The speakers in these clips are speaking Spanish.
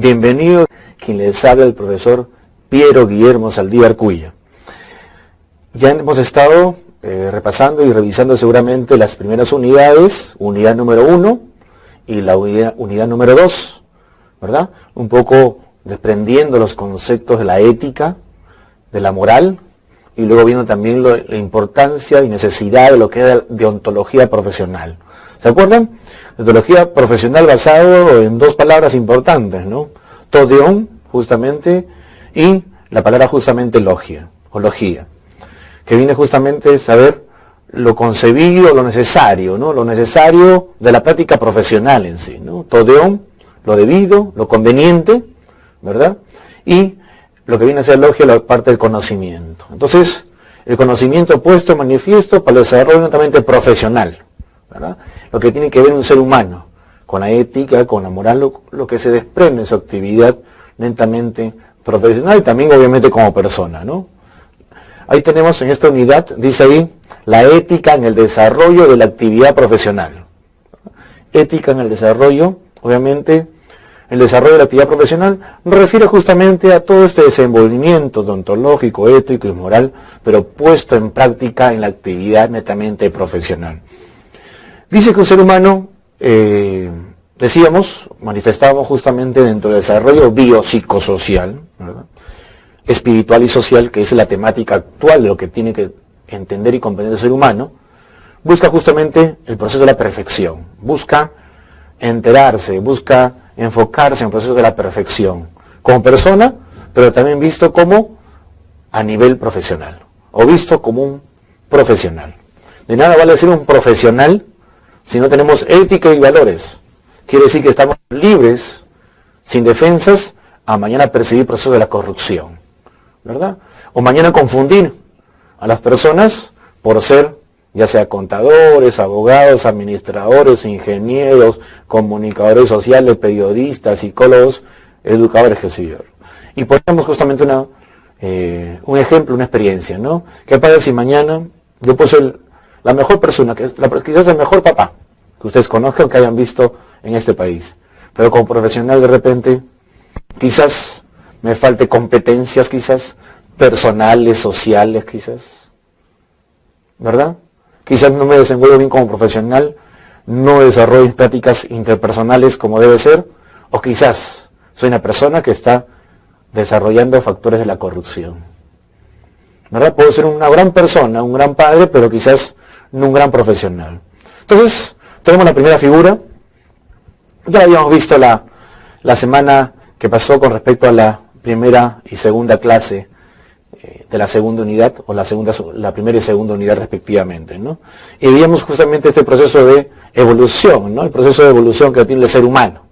Bienvenido, quien les habla el profesor Piero Guillermo Saldívar Cuilla. Ya hemos estado repasando y revisando seguramente las primeras unidades, unidad número 1 y la unidad número 2, ¿verdad? Un poco desprendiendo los conceptos de la ética, de la moral, y luego viendo también la importancia y necesidad de lo que es deontología profesional. ¿Se acuerdan? Deontología profesional basado en dos palabras importantes, ¿no? Todeon, justamente, y la palabra justamente logia, o logía, que viene justamente a saber lo concebido, lo necesario, ¿no? Lo necesario de la práctica profesional en sí, ¿no? Todeon, lo debido, lo conveniente, ¿verdad? Y lo que viene a ser logia, la parte del conocimiento. Entonces, el conocimiento puesto en manifiesto para el desarrollo netamente profesional, ¿verdad? Lo que tiene que ver un ser humano, con la ética, con la moral, lo que se desprende de su actividad netamente profesional y también obviamente como persona, ¿no? Ahí tenemos en esta unidad, dice ahí, la ética en el desarrollo de la actividad profesional. Ética en el desarrollo, obviamente, el desarrollo de la actividad profesional refiere justamente a todo este desenvolvimiento deontológico, ético y moral, pero puesto en práctica en la actividad netamente profesional. Dice que un ser humano, manifestábamos justamente dentro del desarrollo biopsicosocial, ¿verdad? Espiritual y social, que es la temática actual de lo que tiene que entender y comprender el ser humano, busca justamente el proceso de la perfección, busca enterarse, busca enfocarse en el proceso de la perfección, como persona, pero también visto como a nivel profesional, o visto como un profesional. De nada vale ser un profesional si no tenemos ética y valores. Quiere decir que estamos libres, sin defensas, a mañana percibir procesos de la corrupción, ¿verdad? O mañana confundir a las personas por ser, ya sea contadores, abogados, administradores, ingenieros, comunicadores sociales, periodistas, psicólogos, educadores, qué sé yo. Y ponemos justamente un ejemplo, una experiencia, ¿no? ¿Qué pasa si mañana yo puedo ser la mejor persona, quizás el mejor papá que ustedes conozcan, que hayan visto en este país, pero como profesional de repente quizás me falte competencias, quizás personales, sociales, quizás, ¿verdad? Quizás no me desenvuelvo bien como profesional, no desarrollo mis prácticas interpersonales como debe ser, o quizás soy una persona que está desarrollando factores de la corrupción, ¿verdad? Puedo ser una gran persona, un gran padre, pero quizás no un gran profesional. Entonces, tenemos la primera figura, ya la habíamos visto la semana que pasó con respecto a la primera y segunda clase de la segunda unidad, o la primera y segunda unidad respectivamente, ¿no? Y veíamos justamente este proceso de evolución, ¿no? El proceso de evolución que tiene el ser humano.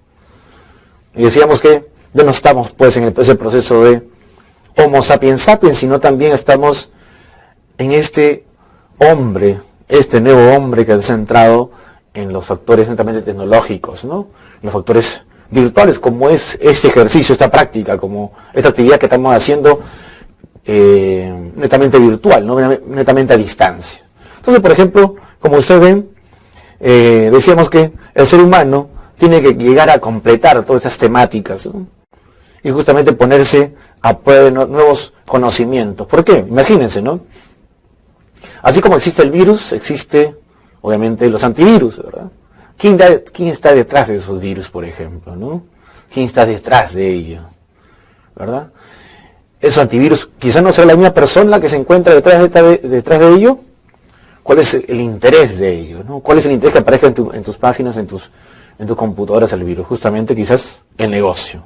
Y decíamos que ya no estamos pues en ese proceso de Homo sapiens sapiens, sino también estamos en este hombre, este nuevo hombre que ha centrado en los factores netamente tecnológicos, ¿no? En los factores virtuales, como es este ejercicio, esta práctica, como esta actividad que estamos haciendo netamente virtual, ¿no? Netamente a distancia. Entonces, por ejemplo, como ustedes ven, decíamos que el ser humano tiene que llegar a completar todas estas temáticas, ¿no? Y justamente ponerse a prueba de nuevos conocimientos. ¿Por qué? Imagínense, ¿no? Así como existe el virus, existe obviamente los antivirus, ¿verdad? ¿Quién está detrás de esos virus, por ejemplo, ¿no? ¿Quién está detrás de ello? ¿Verdad? Esos antivirus, quizás no sea la misma persona que se encuentra detrás de ello. ¿Cuál es el interés de ello, ¿no? ¿Cuál es el interés que aparezca en tus páginas, en tus computadoras el virus? Justamente quizás el negocio,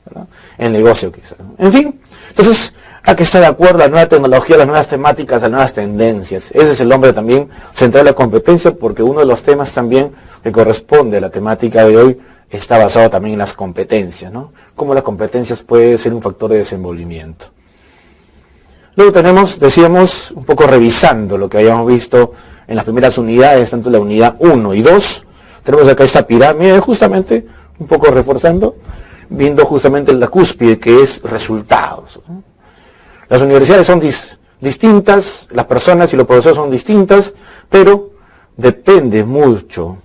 ¿verdad? El negocio quizás, ¿no? En fin, entonces hay que estar de acuerdo a la nueva tecnología, a las nuevas temáticas, a las nuevas tendencias. Ese es el hombre también central de la competencia, porque uno de los temas también que corresponde a la temática de hoy está basado también en las competencias, ¿no? Cómo las competencias pueden ser un factor de desenvolvimiento. Luego tenemos, decíamos, un poco revisando lo que habíamos visto en las primeras unidades, tanto la unidad 1 y 2, tenemos acá esta pirámide, justamente, un poco reforzando, viendo justamente la cúspide, que es resultados, ¿no? Las universidades son distintas, las personas y los profesores son distintas, pero depende mucho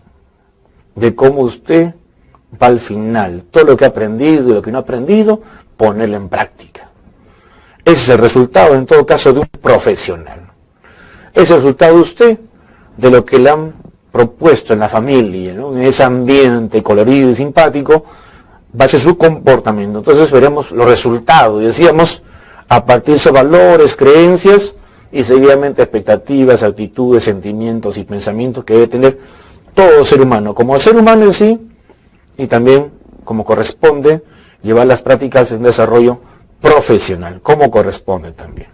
de cómo usted principal final. Todo lo que ha aprendido y lo que no ha aprendido, ponerlo en práctica. Ese es el resultado, en todo caso, de un profesional. Ese es el resultado de usted, de lo que le han propuesto en la familia, ¿no? En ese ambiente colorido y simpático, va a ser su comportamiento. Entonces veremos los resultados. Y decíamos, a partir de esos valores, creencias y seguidamente expectativas, actitudes, sentimientos y pensamientos que debe tener todo ser humano, como ser humano en sí, y también, como corresponde, llevar las prácticas en desarrollo profesional, como corresponde también.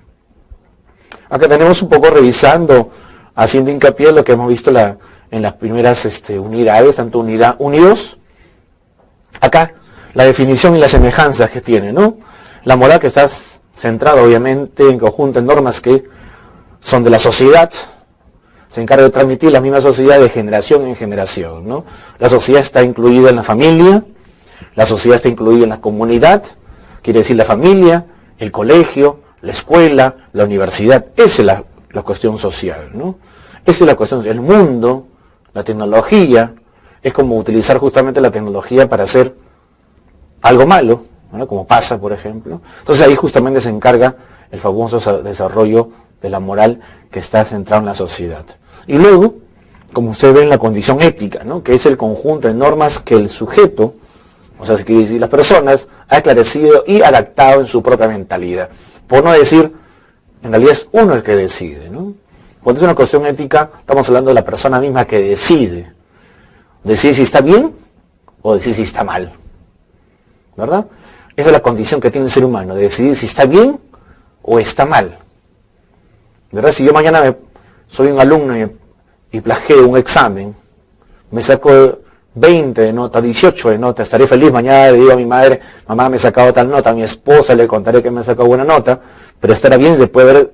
Acá tenemos un poco revisando, haciendo hincapié en lo que hemos visto en las primeras unidades, tanto unidad 1 y 2. Acá, la definición y las semejanzas que tiene, ¿no? La moral que está centrada, obviamente, en conjunto en normas que son de la sociedad, se encarga de transmitir la misma sociedad de generación en generación, ¿no? La sociedad está incluida en la familia, la sociedad está incluida en la comunidad, quiere decir la familia, el colegio, la escuela, la universidad. Esa es la cuestión social, ¿no? Esa es la cuestión, el mundo, la tecnología, es como utilizar justamente la tecnología para hacer algo malo, ¿no? Como pasa, por ejemplo. Entonces ahí justamente se encarga el famoso desarrollo de la moral que está centrado en la sociedad. Y luego, como usted ve en la condición ética, ¿no? Que es el conjunto de normas que el sujeto, o sea, se quiere decir las personas, ha esclarecido y adaptado en su propia mentalidad. Por no decir, en realidad es uno el que decide, ¿no? Cuando es una cuestión ética, estamos hablando de la persona misma que decide. Decide si está bien o decide si está mal. ¿Verdad? Esa es la condición que tiene el ser humano, de decidir si está bien o está mal. ¿Verdad? Si yo mañana soy un alumno y plagieo un examen, me saco 20 de nota, 18 de nota, estaré feliz, mañana le digo a mi madre, mamá, me he sacado tal nota, a mi esposa le contaré que me he sacado buena nota, pero estará bien después de haber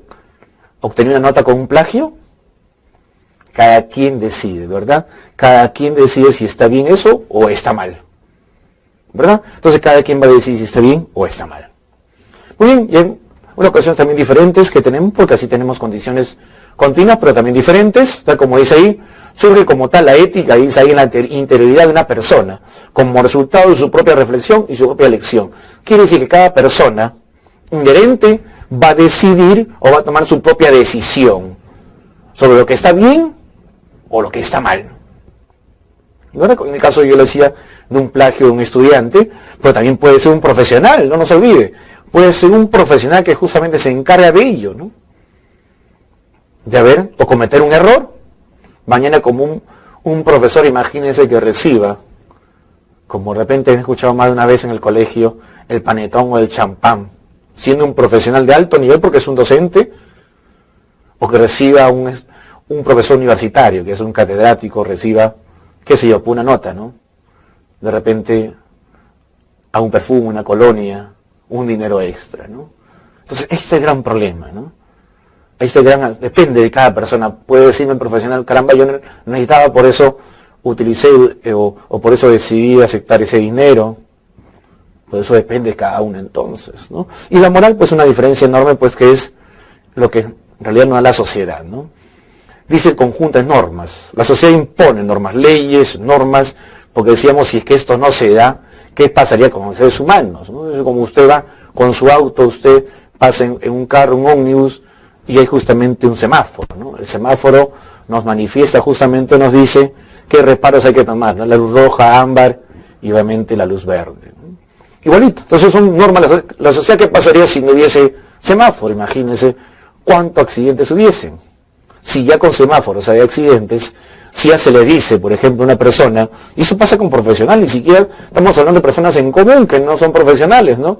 obtenido una nota con un plagio. Cada quien decide, ¿verdad? Cada quien decide si está bien eso o está mal, ¿verdad? Entonces cada quien va a decidir si está bien o está mal. Muy bien, y hay unas cuestiones también diferentes que tenemos, porque así tenemos condiciones continuas, pero también diferentes, tal como dice ahí, surge como tal la ética, dice ahí, en la interioridad de una persona, como resultado de su propia reflexión y su propia elección. Quiere decir que cada persona inherente va a decidir o va a tomar su propia decisión sobre lo que está bien o lo que está mal. ¿Verdad? En el caso yo le decía de un plagio de un estudiante, pero también puede ser un profesional, no se olvide. Puede ser un profesional que justamente se encarga de ello, ¿no? De haber o cometer un error. Mañana como un profesor, imagínense que reciba, como de repente he escuchado más de una vez en el colegio, el panetón o el champán, siendo un profesional de alto nivel porque es un docente, o que reciba un profesor universitario, que es un catedrático, reciba, qué sé yo, una nota, ¿no? De repente a un perfume, una colonia, un dinero extra, ¿no? Entonces, este es el gran problema, ¿no? Depende de cada persona. Puede decirme el profesional, caramba, yo necesitaba, por eso utilicé o por eso decidí aceptar ese dinero. Por eso depende de cada uno entonces, ¿no? Y la moral, pues una diferencia enorme, pues que es lo que en realidad no es la sociedad, ¿no? Dice el conjunto de normas. La sociedad impone normas, leyes, normas, porque decíamos, si es que esto no se da, ¿qué pasaría con los seres humanos? ¿No? Entonces, como usted va con su auto, usted pasa en un carro, un ómnibus, y hay justamente un semáforo, ¿no? El semáforo nos manifiesta, justamente nos dice qué reparos hay que tomar, ¿no? La luz roja, ámbar y obviamente la luz verde, ¿no? Igualito. Entonces son normas. La sociedad, ¿qué pasaría si no hubiese semáforo? Imagínense cuántos accidentes hubiesen. Si ya con semáforos hay accidentes, si ya se le dice, por ejemplo, a una persona, y eso pasa con profesionales, ni siquiera estamos hablando de personas en común que no son profesionales, ¿no?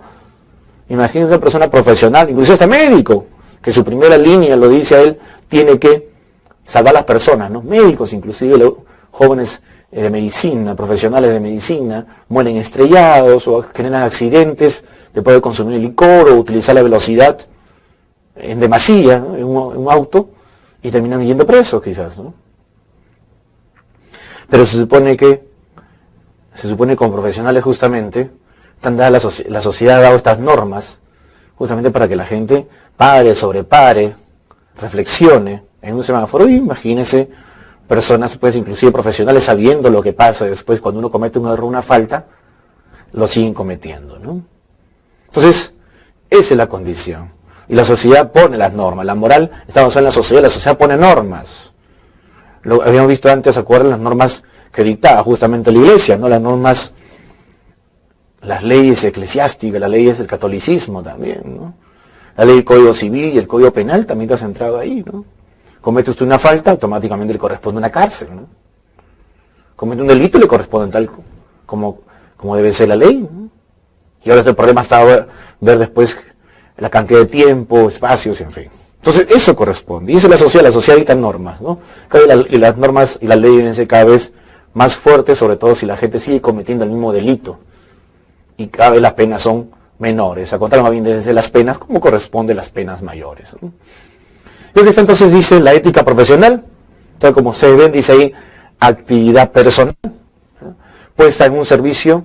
Imagínense una persona profesional, incluso hasta médico, que su primera línea lo dice a él, tiene que salvar a las personas, ¿no? Médicos, inclusive jóvenes de medicina, profesionales de medicina, mueren estrellados o generan accidentes después de consumir licor o utilizar la velocidad en demasía, ¿no? en un auto, y terminan yendo presos quizás, ¿no? Pero se supone que con profesionales justamente, están dadas la sociedad ha dado estas normas, justamente para que la gente pare, sobrepare, reflexione en un semáforo. Y imagínense personas, pues inclusive profesionales, sabiendo lo que pasa después cuando uno comete un error, una falta, lo siguen cometiendo, ¿no? Entonces, esa es la condición. Y la sociedad pone las normas. La moral está basada en la sociedad pone normas. Lo habíamos visto antes, ¿se acuerdan? Las normas que dictaba justamente la Iglesia, ¿no? Las normas, las leyes eclesiásticas, las leyes del catolicismo también, ¿no? La ley del Código Civil y el Código Penal también está centrado ahí, ¿no? Comete usted una falta, automáticamente le corresponde una cárcel, ¿no? Comete un delito, le corresponde tal como debe ser la ley, ¿no? Y ahora el problema está ver después la cantidad de tiempo, espacios, en fin. Entonces, eso corresponde. Y eso es la sociedad dicta normas, ¿no? Y las normas y las leyes deben ser cada vez más fuertes, sobre todo si la gente sigue cometiendo el mismo delito. Y cada vez las penas son menores. A contrario, más bien desde las penas, como corresponde las penas mayores, ¿no? Y aquí está, entonces dice la ética profesional, tal como se ven, dice ahí, actividad personal, ¿no? Puesta en un servicio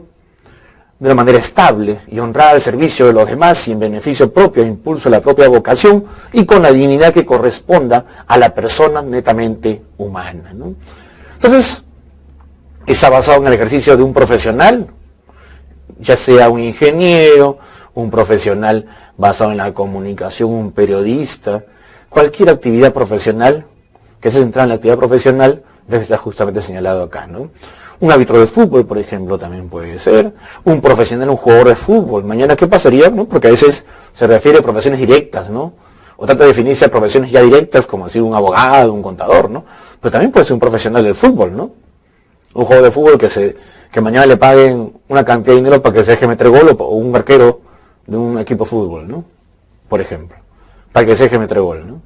de una manera estable y honrada al servicio de los demás y en beneficio propio e impulso de la propia vocación y con la dignidad que corresponda a la persona netamente humana, ¿no? Entonces, está basado en el ejercicio de un profesional, ya sea un ingeniero, un profesional basado en la comunicación, un periodista, cualquier actividad profesional que se centra en la actividad profesional debe estar justamente señalado acá, ¿no? Un árbitro de fútbol, por ejemplo, también puede ser. Un profesional, un jugador de fútbol. Mañana, ¿qué pasaría? ¿No? Porque a veces se refiere a profesiones directas, ¿no? O trata de definirse a profesiones ya directas, como decir un abogado, un contador, ¿no? Pero también puede ser un profesional del fútbol, ¿no? Un jugador de fútbol que mañana le paguen una cantidad de dinero para que se deje meter gol, o un arquero de un equipo de fútbol, ¿no? Por ejemplo, para que se deje meter gol, ¿no?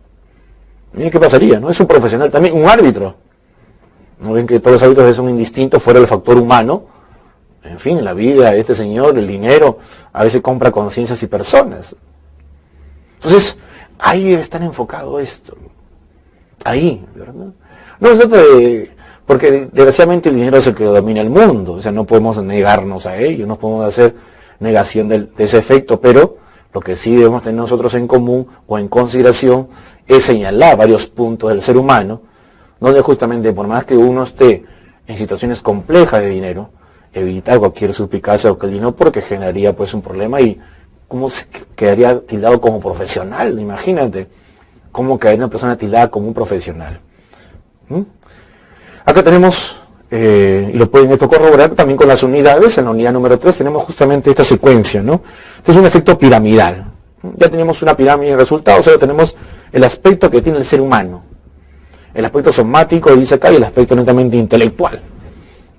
Miren qué pasaría, ¿no? Es un profesional también, un árbitro. ¿No ven que todos los árbitros son indistintos fuera del factor humano? En fin, la vida, este señor, el dinero, a veces compra conciencias y personas. Entonces, ahí debe estar enfocado esto. Ahí, ¿verdad? No se trata de... Porque desgraciadamente el dinero es el que domina el mundo. O sea, no podemos negarnos a ello, no podemos hacer negación de ese efecto, pero lo que sí debemos tener nosotros en común o en consideración es señalar varios puntos del ser humano donde justamente por más que uno esté en situaciones complejas de dinero, evitar cualquier suspicacia o que el dinero porque generaría pues un problema y cómo se quedaría tildado como profesional, imagínate, cómo quedaría una persona tildada como un profesional. Acá tenemos, y lo pueden esto corroborar también con las unidades, en la unidad número 3 tenemos justamente esta secuencia, ¿no? Este es un efecto piramidal. Ya tenemos una pirámide de resultados, ahora tenemos el aspecto que tiene el ser humano. El aspecto somático, dice acá, y el aspecto netamente intelectual.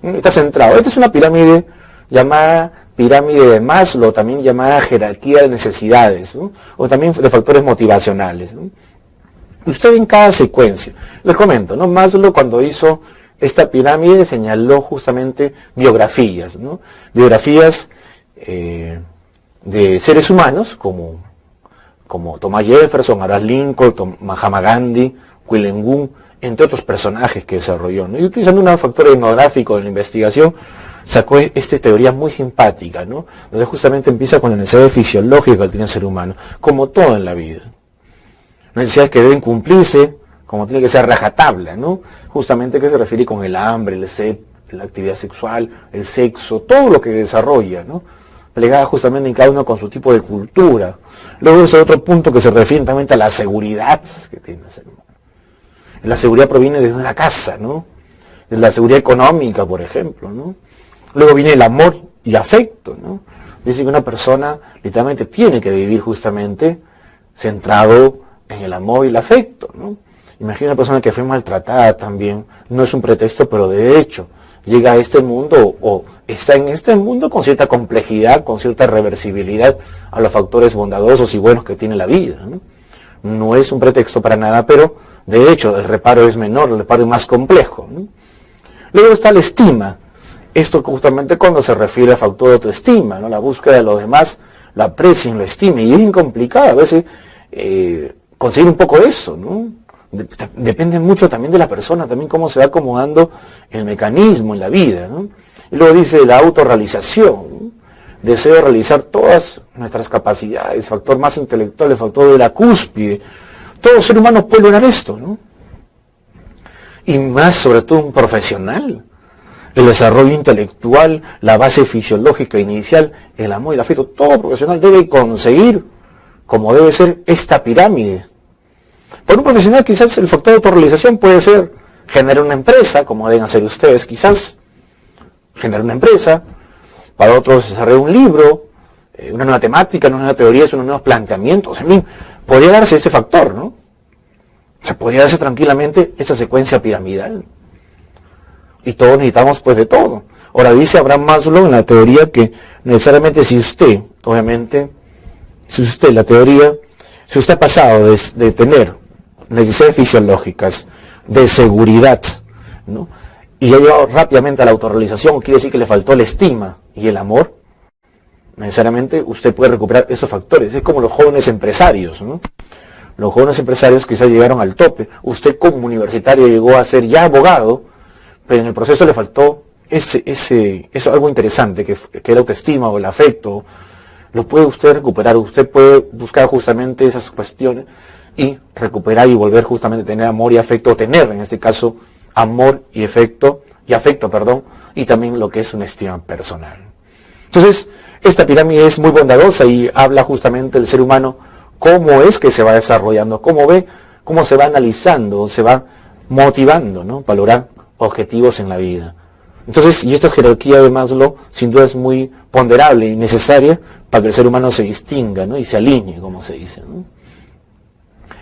Está centrado. Esta es una pirámide llamada pirámide de Maslow, también llamada jerarquía de necesidades, ¿no? O también de factores motivacionales, ¿no? Usted ve en cada secuencia. Les comento, ¿no? Maslow cuando hizo esta pirámide señaló justamente biografías, ¿no? Biografías de seres humanos como Thomas Jefferson, Abraham Lincoln, Mahatma Gandhi, Willem Gunn, entre otros personajes que desarrolló, ¿no? Y utilizando un factor etnográfico de la investigación, sacó esta teoría muy simpática, ¿no? Donde justamente empieza con la necesidad fisiológica que tiene el ser humano, como todo en la vida. Necesidades que deben cumplirse, como tiene que ser rajatabla, ¿no? Justamente que se refiere con el hambre, el sed, la actividad sexual, el sexo, todo lo que desarrolla, ¿no? Plegada justamente en cada uno con su tipo de cultura. Luego ese otro punto que se refiere también a la seguridad que tiene el ser humano. La seguridad proviene desde una casa, ¿no? De la seguridad económica, por ejemplo, ¿no? Luego viene el amor y afecto, ¿no? Dice que una persona literalmente tiene que vivir justamente centrado en el amor y el afecto, ¿no? Imagina una persona que fue maltratada también, no es un pretexto, pero de hecho llega a este mundo o está en este mundo con cierta complejidad, con cierta reversibilidad a los factores bondadosos y buenos que tiene la vida, ¿no? No es un pretexto para nada, pero de hecho el reparo es menor, el reparo es más complejo, ¿no? Luego está la estima. Esto justamente cuando se refiere al factor de autoestima, ¿no? La búsqueda de los demás, la aprecien, lo estimen, y es bien complicado a veces conseguir un poco de eso, ¿no? Depende mucho también de la persona, también cómo se va acomodando el mecanismo en la vida, ¿no? Y luego dice la autorrealización, ¿no? Deseo realizar todas nuestras capacidades, factor más intelectual, el factor de la cúspide. Todo ser humano puede lograr esto, ¿no? y más sobre todo un profesional. El desarrollo intelectual, la base fisiológica inicial, el amor y el afecto, todo profesional debe conseguir, como debe ser, esta pirámide. Para un profesional quizás el factor de autorrealización puede ser generar una empresa, como deben hacer ustedes quizás, generar una empresa. Para otros desarrollar un libro, una nueva temática, una nueva teoría, unos nuevos planteamientos, en fin, podría darse este factor, ¿no? O sea, podría darse tranquilamente esa secuencia piramidal. Y todos necesitamos pues de todo. Ahora dice Abraham Maslow en la teoría que necesariamente si usted, obviamente, si usted ha pasado de tener necesidades fisiológicas, de seguridad, ¿no? Y ha llegado rápidamente a la autorrealización, quiere decir que le faltó la estima y el amor, necesariamente usted puede recuperar esos factores. Es como los jóvenes empresarios, ¿no? Los jóvenes empresarios quizás llegaron al tope. Usted como universitario llegó a ser ya abogado, pero en el proceso le faltó eso algo interesante, que la autoestima o el afecto. Lo puede usted recuperar, usted puede buscar justamente esas cuestiones y recuperar y volver justamente a tener amor y afecto, o tener en este caso amor y afecto, y también lo que es una estima personal. Entonces, esta pirámide es muy bondadosa y habla justamente del ser humano, cómo es que se va desarrollando, cómo se va analizando, se va motivando, ¿no? Para lograr objetivos en la vida. Entonces, y esta jerarquía de Maslow sin duda es muy ponderable y necesaria para que el ser humano se distinga, ¿no? Y se alinee, como se dice, ¿no?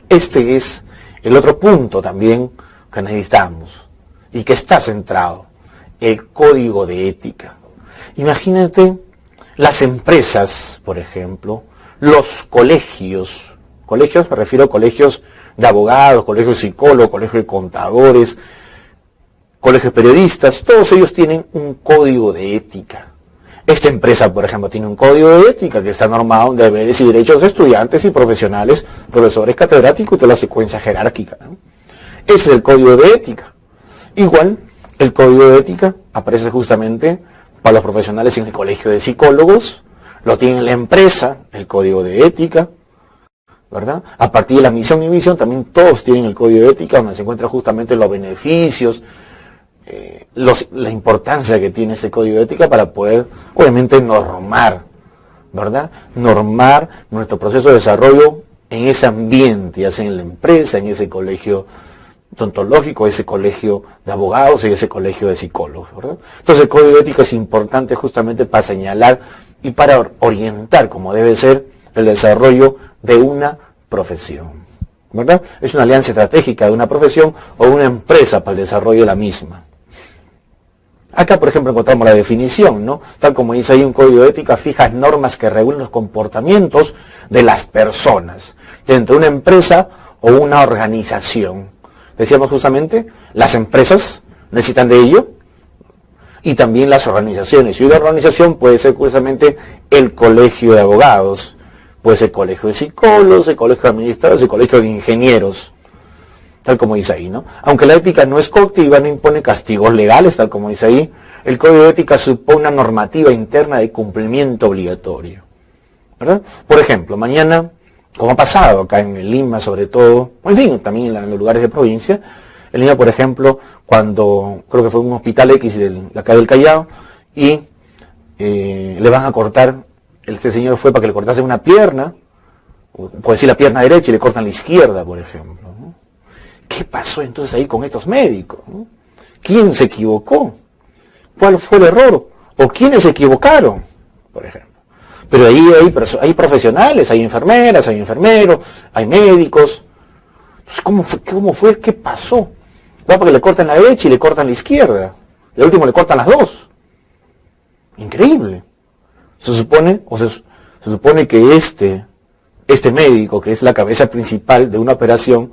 Este es el otro punto también que necesitamos y que está centrado, el código de ética. Imagínate las empresas, por ejemplo, los colegios me refiero a colegios de abogados, colegios de psicólogos, colegios de contadores, colegios de periodistas, todos ellos tienen un código de ética. Esta empresa, por ejemplo, tiene un código de ética que está normado en deberes y derechos de estudiantes y profesionales, profesores, catedráticos y toda la secuencia jerárquica, ¿no? Ese es el código de ética. Igual, el código de ética aparece justamente para los profesionales en el colegio de psicólogos, lo tiene la empresa, el código de ética, ¿verdad? A partir de la misión y visión también todos tienen el código de ética, donde se encuentran justamente los beneficios, la importancia que tiene ese código de ética para poder, obviamente, normar, ¿verdad? Normar nuestro proceso de desarrollo en ese ambiente, ya sea en la empresa, en ese colegio odontológico, ese colegio de abogados y ese colegio de psicólogos, ¿verdad? Entonces el código de ética es importante justamente para señalar y para orientar como debe ser el desarrollo de una profesión, ¿verdad? Es una alianza estratégica de una profesión o una empresa para el desarrollo de la misma. Acá, por ejemplo, encontramos la definición, ¿no? Tal como dice ahí, un código de ética fija normas que regulan los comportamientos de las personas dentro de una empresa o una organización. Decíamos justamente, las empresas necesitan de ello y también las organizaciones. Y una organización puede ser justamente el colegio de abogados, puede ser el colegio de psicólogos, el colegio de administradores, el colegio de ingenieros, tal como dice ahí, ¿no? Aunque la ética no es coactiva, no impone castigos legales, tal como dice ahí, el código de ética supone una normativa interna de cumplimiento obligatorio, ¿verdad? Por ejemplo, mañana, como ha pasado acá en Lima sobre todo, en fin, también en los lugares de provincia, en Lima, por ejemplo, cuando creo que fue un hospital X de acá del Callao, y le van a cortar, este señor fue para que le cortasen una pierna, puede decir la pierna derecha y le cortan la izquierda, por ejemplo, ¿no? ¿Qué pasó entonces ahí con estos médicos, ¿no? ¿Quién se equivocó? ¿Cuál fue el error? ¿O quiénes se equivocaron, por ejemplo? Pero ahí hay profesionales, hay enfermeras, hay enfermeros, hay médicos. Entonces, ¿cómo fue? ¿Qué pasó? Va porque le cortan la derecha y le cortan la izquierda. Y al último le cortan las dos. Increíble. Se supone que este médico, que es la cabeza principal de una operación,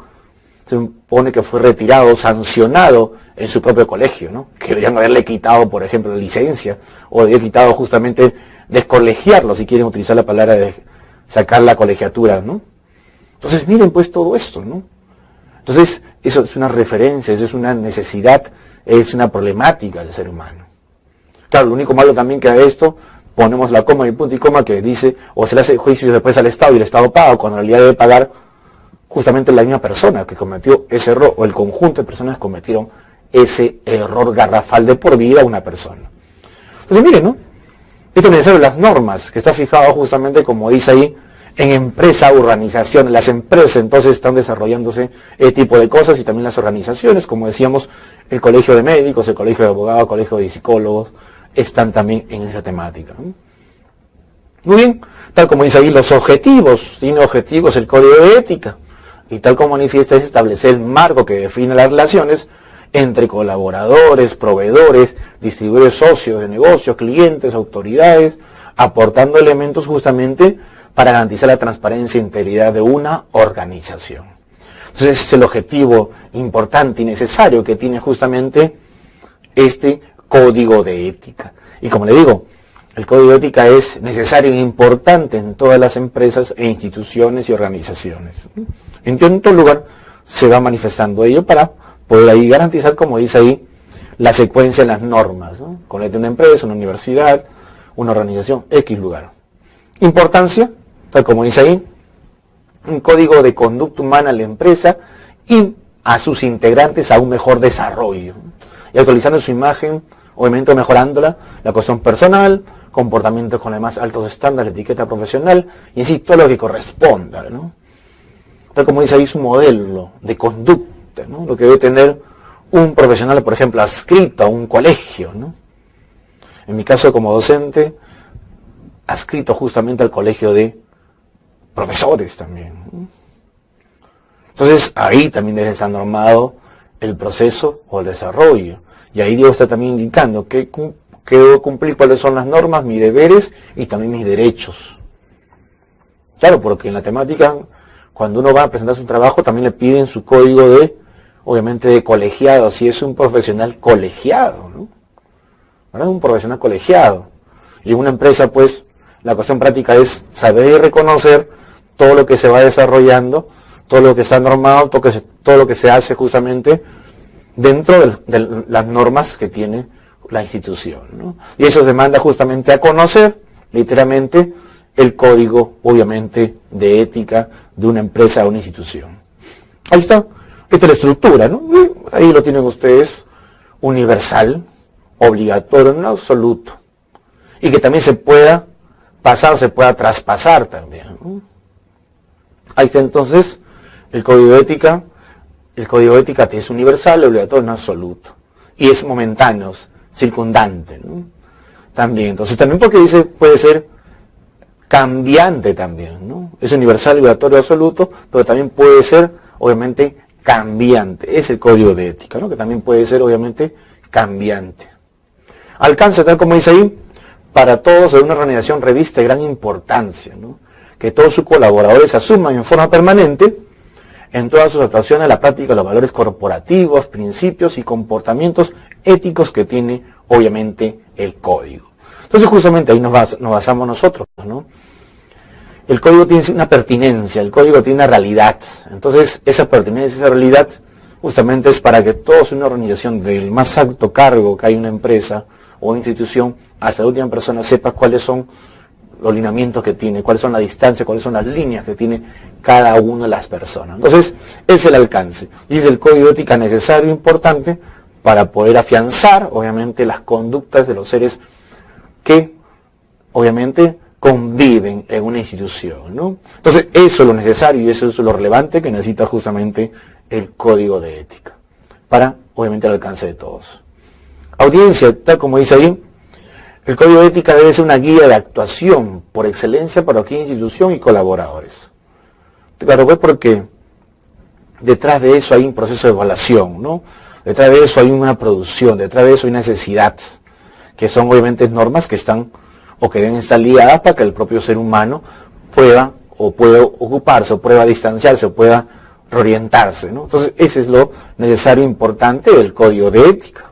se supone que fue retirado, sancionado en su propio colegio, ¿no? Que deberían haberle quitado, por ejemplo, la licencia, o había quitado justamente descolegiarlo, si quieren utilizar la palabra de sacar la colegiatura, ¿no? Entonces, miren pues todo esto, ¿no? Entonces, eso es una referencia, eso es una necesidad, es una problemática del ser humano. Claro, lo único malo también que a esto, ponemos la coma y punto y coma que dice, o se le hace juicio después al Estado y el Estado paga, cuando en realidad debe pagar justamente la misma persona que cometió ese error o el conjunto de personas que cometieron ese error garrafal de por vida a una persona. Entonces miren, ¿no? Esto es necesario, las normas, que está fijado justamente como dice ahí, en empresa, organización. Las empresas entonces están desarrollándose este tipo de cosas y también las organizaciones, como decíamos, el colegio de médicos, el colegio de abogados, el colegio de psicólogos, están también en esa temática, ¿no? Muy bien, tal como dice ahí, los objetivos, tiene objetivos el código de ética, y tal como manifiesta es establecer el marco que define las relaciones entre colaboradores, proveedores, distribuidores, socios de negocios, clientes, autoridades, aportando elementos justamente para garantizar la transparencia e integridad de una organización. Entonces ese es el objetivo importante y necesario que tiene justamente este código de ética. Y como le digo, el código de ética es necesario e importante en todas las empresas e instituciones y organizaciones. En todo lugar se va manifestando ello para poder ahí garantizar, como dice ahí, la secuencia de las normas, ¿no? Con la de una empresa, una universidad, una organización, X lugar. Importancia, tal como dice ahí, un código de conducta humana a la empresa y a sus integrantes a un mejor desarrollo. Y actualizando su imagen, obviamente mejorándola, la cuestión personal, comportamientos con los más altos estándares de etiqueta profesional, y así todo lo que corresponda, ¿no? Tal como dice ahí su modelo de conducta, ¿no? Lo que debe tener un profesional, por ejemplo, adscrito a un colegio, ¿no? En mi caso como docente, adscrito justamente al colegio de profesores también, ¿no? Entonces ahí también debe estar normado el proceso o el desarrollo. Y ahí Dios está también indicando que debo cumplir, cuáles son las normas, mis deberes y también mis derechos. Claro, porque en la temática, cuando uno va a presentar su trabajo, también le piden su código de, obviamente, de colegiado, si es un profesional colegiado, ¿no? ¿Verdad? Un profesional colegiado. Y en una empresa, pues, la cuestión práctica es saber y reconocer todo lo que se va desarrollando, todo lo que está normado, todo lo que se hace justamente dentro de las normas que tiene la institución, ¿no? Y eso demanda justamente a conocer, literalmente, el código, obviamente, de ética de una empresa o una institución. Ahí está. Esta es la estructura, ¿no? Ahí lo tienen ustedes, universal, obligatorio, en absoluto. Y que también se pueda pasar, se pueda traspasar también, ¿no? Ahí está entonces el código de ética. El código de ética es universal, obligatorio, en absoluto. Y es momentáneo, circundante, ¿no? También, entonces también porque dice, puede ser cambiante también, ¿no? Es universal, obligatorio, absoluto, pero también puede ser, obviamente, cambiante. Es el código de ética, ¿no? Que también puede ser, obviamente, cambiante. Alcanza, tal como dice ahí, para todos de una organización reviste gran importancia, ¿no? Que todos sus colaboradores asuman en forma permanente en todas sus actuaciones la práctica de los valores corporativos, principios y comportamientos éticos que tiene, obviamente, el código. Entonces, justamente ahí nos basamos nosotros, ¿no? El código tiene una pertinencia, el código tiene una realidad. Entonces, esa pertinencia, esa realidad, justamente es para que todos en una organización, del más alto cargo que hay en una empresa o institución, hasta la última persona, sepa cuáles son los lineamientos que tiene, cuáles son las distancias, cuáles son las líneas que tiene cada una de las personas. Entonces, es el alcance. Y es el código de ética necesario e importante para poder afianzar, obviamente, las conductas de los seres que, obviamente, conviven en una institución, ¿no? Entonces, eso es lo necesario y eso es lo relevante que necesita justamente el código de ética para, obviamente, el alcance de todos. Audiencia, tal como dice ahí, el código de ética debe ser una guía de actuación por excelencia para cualquier institución y colaboradores. Claro, pues porque detrás de eso hay un proceso de evaluación, ¿no? Detrás de eso hay una producción, detrás de eso hay necesidad, que son obviamente normas que están o que deben estar ligadas para que el propio ser humano pueda ocuparse, o pueda distanciarse, o pueda reorientarse, ¿no? Entonces, ese es lo necesario e importante del código de ética.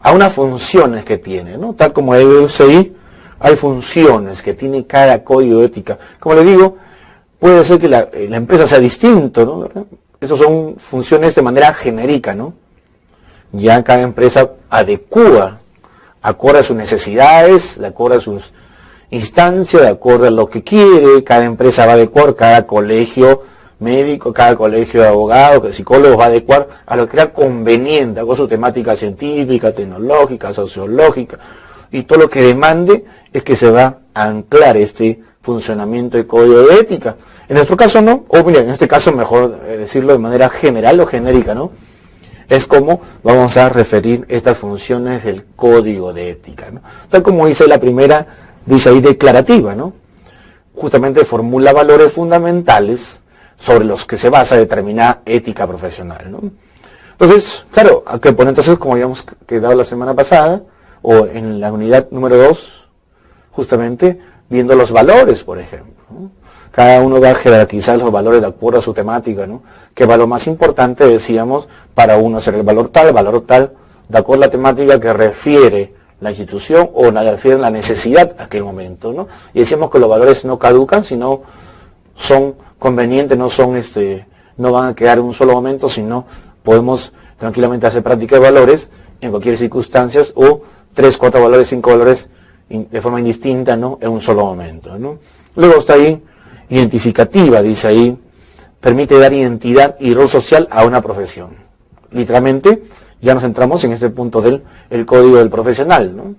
A unas funciones que tiene, ¿no? Tal como debe ahí, hay funciones que tiene cada código de ética. Como le digo, puede ser que la empresa sea distinto, ¿no? ¿Verdad? Esas son funciones de manera genérica, ¿no? Ya cada empresa adecúa, acorde a sus necesidades, de acuerdo a sus instancias, de acuerdo a lo que quiere, cada empresa va a adecuar, cada colegio médico, cada colegio de abogados, de psicólogos va a adecuar a lo que era conveniente, con su temática científica, tecnológica, sociológica, y todo lo que demande es que se va a anclar este funcionamiento de código de ética. En nuestro caso no, o mira, en este caso mejor decirlo de manera general o genérica, ¿no? Es como vamos a referir estas funciones del código de ética, ¿no? Tal como dice la primera, dice ahí declarativa, ¿no? Justamente formula valores fundamentales sobre los que se basa determinada ética profesional, ¿no? Entonces, claro, hay que poner entonces, como habíamos quedado la semana pasada, o en la unidad número 2, justamente viendo los valores, por ejemplo, ¿no? Cada uno va a jerarquizar los valores de acuerdo a su temática, ¿no? ¿Qué valor más importante, decíamos, para uno ser el valor tal, de acuerdo a la temática que refiere la institución o refiere la necesidad a aquel momento, ¿no? Y decíamos que los valores no caducan, sino son convenientes, no van a quedar en un solo momento, sino podemos tranquilamente hacer práctica de valores en cualquier circunstancia, o 3, 4 valores, 5 valores de forma indistinta, ¿no? En un solo momento, ¿no? Luego está ahí identificativa, dice ahí, permite dar identidad y rol social a una profesión. Literalmente, ya nos centramos en este punto del código del profesional, ¿no?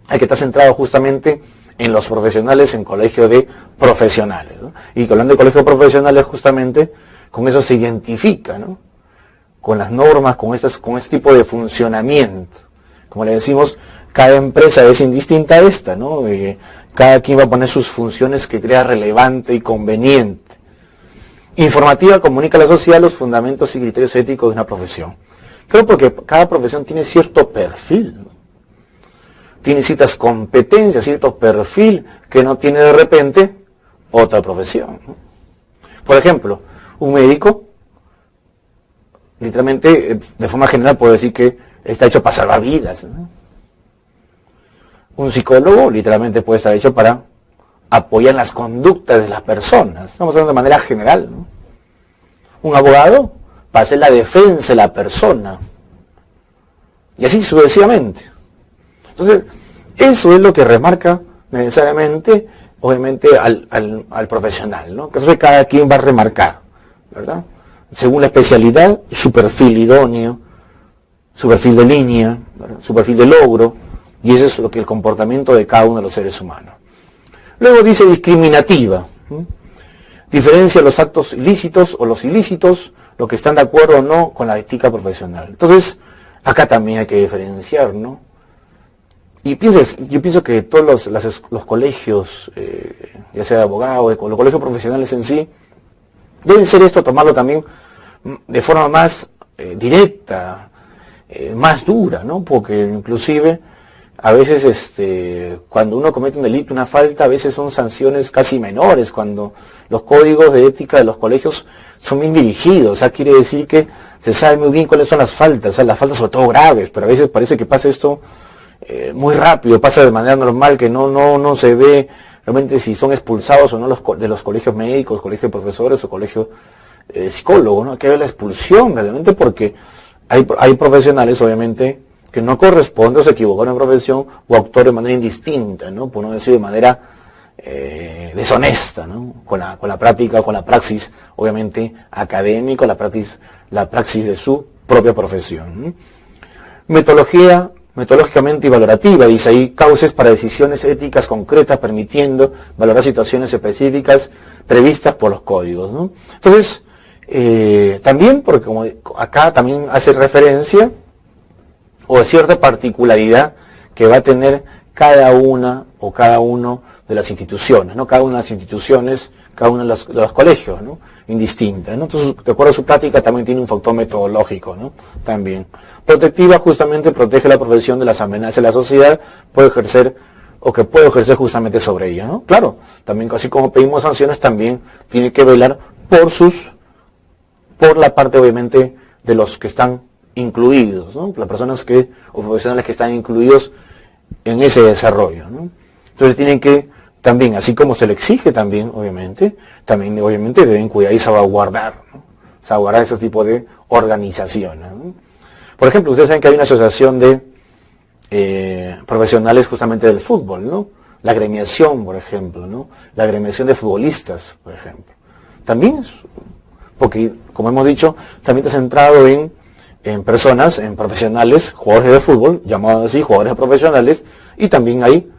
El que está centrado justamente en los profesionales en colegio de profesionales, ¿no? Y hablando de colegio de profesionales, justamente, con eso se identifica, ¿no? Con las normas, con este tipo de funcionamiento. Como le decimos, cada empresa es indistinta a esta, ¿no? Cada quien va a poner sus funciones que crea relevante y conveniente. Informativa, comunica a la sociedad los fundamentos y criterios éticos de una profesión. Creo porque cada profesión tiene cierto perfil, ¿no? Tiene ciertas competencias, cierto perfil que no tiene de repente otra profesión, ¿no? Por ejemplo, un médico, literalmente, de forma general puedo decir que está hecho para salvar vidas, ¿no? Un psicólogo, literalmente, puede estar hecho para apoyar las conductas de las personas. Estamos hablando de manera general, ¿no? Un abogado, para hacer la defensa de la persona. Y así sucesivamente. Entonces, eso es lo que remarca necesariamente, obviamente, al profesional, ¿no? Que entonces cada quien va a remarcar, ¿verdad? Según la especialidad, su perfil idóneo, su perfil de línea, ¿verdad? Su perfil de logro, y eso es lo que el comportamiento de cada uno de los seres humanos. Luego dice discriminativa, ¿sí? Diferencia los actos ilícitos o los ilícitos, lo que están de acuerdo o no con la ética profesional. Entonces, acá también hay que diferenciar, ¿no? Y yo pienso que todos los colegios, ya sea de abogados, los colegios profesionales en sí, deben ser esto, tomarlo también de forma más directa, más dura, ¿no? Porque inclusive a veces cuando uno comete un delito, una falta, a veces son sanciones casi menores, cuando los códigos de ética de los colegios son bien dirigidos. O sea, quiere decir que se sabe muy bien cuáles son las faltas, o sea, las faltas sobre todo graves, pero a veces parece que pasa esto muy rápido, pasa de manera normal, que no se ve realmente si son expulsados o no de los colegios médicos, colegios de profesores o colegios de psicólogos, ¿no? Hay que ver la expulsión realmente, porque hay profesionales, obviamente, que no corresponde o se equivocó en la profesión o actuó de manera indistinta, ¿no? Por no decir de manera deshonesta, ¿no? Con la práctica, con la praxis, obviamente, académica, la praxis de su propia profesión, ¿no? Metodológicamente y valorativa, dice ahí, causas para decisiones éticas concretas, permitiendo valorar situaciones específicas previstas por los códigos, ¿no? Entonces, también, porque como acá también hace referencia, o cierta particularidad que va a tener cada una o cada uno de las instituciones, ¿no? Cada una de las instituciones, cada uno de los colegios, ¿no? Indistinta, ¿no? Entonces, de acuerdo a su práctica, también tiene un factor metodológico, ¿no? También. Protectiva, justamente protege la profesión de las amenazas de la sociedad, puede ejercer justamente sobre ella, ¿no? Claro, también así como pedimos sanciones, también tiene que velar por la parte, obviamente, de los que están incluidos, ¿no? Las personas o profesionales que están incluidos en ese desarrollo, ¿no? Entonces tienen que también, así como se le exige también obviamente deben cuidar y salvaguardar, ¿no? Salvaguardar ese tipo de organizaciones, ¿no? Por ejemplo, ustedes saben que hay una asociación de profesionales justamente del fútbol, ¿no? La agremiación, por ejemplo, ¿no? La agremiación de futbolistas, por ejemplo. también, porque como hemos dicho, también está centrado en personas, en profesionales, jugadores de fútbol, llamados así, jugadores profesionales, y también hay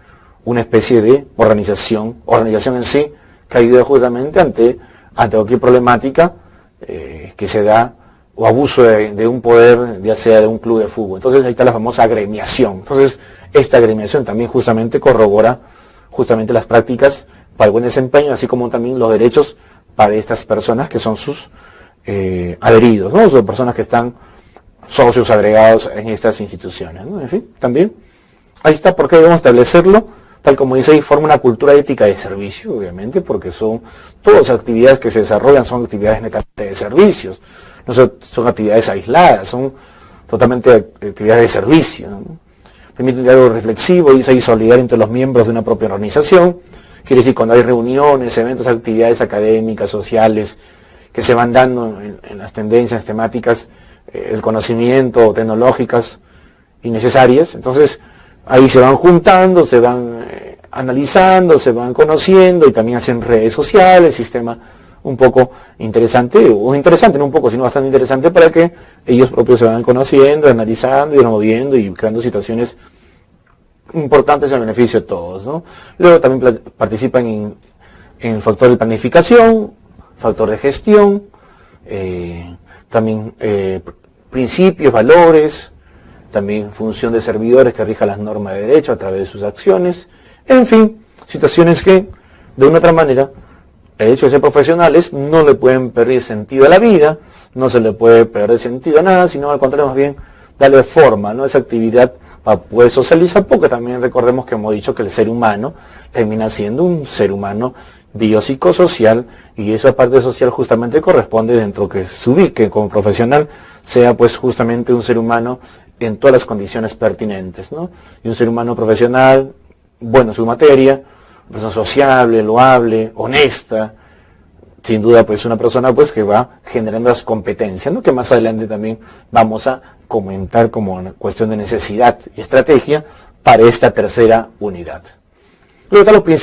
una especie de organización en sí, que ayuda justamente ante cualquier problemática que se da, o abuso de un poder, ya sea de un club de fútbol. Entonces ahí está la famosa agremiación. Entonces esta agremiación también justamente corrobora justamente las prácticas para el buen desempeño, así como también los derechos para estas personas que son sus adheridos, ¿no? Son personas que están socios agregados en estas instituciones, ¿no? En fin, también ahí está por qué debemos establecerlo, tal como dice ahí, forma una cultura ética de servicio, obviamente, porque son todas las actividades que se desarrollan, son actividades netamente de servicios, no son actividades aisladas, son totalmente actividades de servicio, ¿no? Permite un diálogo reflexivo y solidario entre los miembros de una propia organización. Quiere decir, cuando hay reuniones, eventos, actividades académicas, sociales, que se van dando en las tendencias temáticas, el conocimiento, tecnológicas y necesarias, entonces ahí se van juntando, se van analizando, se van conociendo y también hacen redes sociales, sistema un poco interesante, o interesante, no un poco, sino bastante interesante para que ellos propios se van conociendo, analizando y removiendo y creando situaciones importantes en beneficio de todos, ¿no? Luego también participan en el factor de planificación, factor de gestión, también principios, valores, también función de servidores que rija las normas de derecho a través de sus acciones, en fin, situaciones que de una u otra manera el hecho de ser profesionales no le pueden perder sentido a la vida, no se le puede perder sentido a nada, sino al contrario, más bien darle forma, ¿no?, a esa actividad para poder socializar, porque también recordemos que hemos dicho que el ser humano termina siendo un ser humano biopsicosocial, y esa parte social justamente corresponde dentro que se ubique como profesional, sea pues justamente un ser humano en todas las condiciones pertinentes, ¿no? Y un ser humano profesional, bueno en su materia, persona sociable, loable, honesta, sin duda pues una persona pues que va generando las competencias, ¿no?, que más adelante también vamos a comentar como una cuestión de necesidad y estrategia para esta tercera unidad. Luego están los principios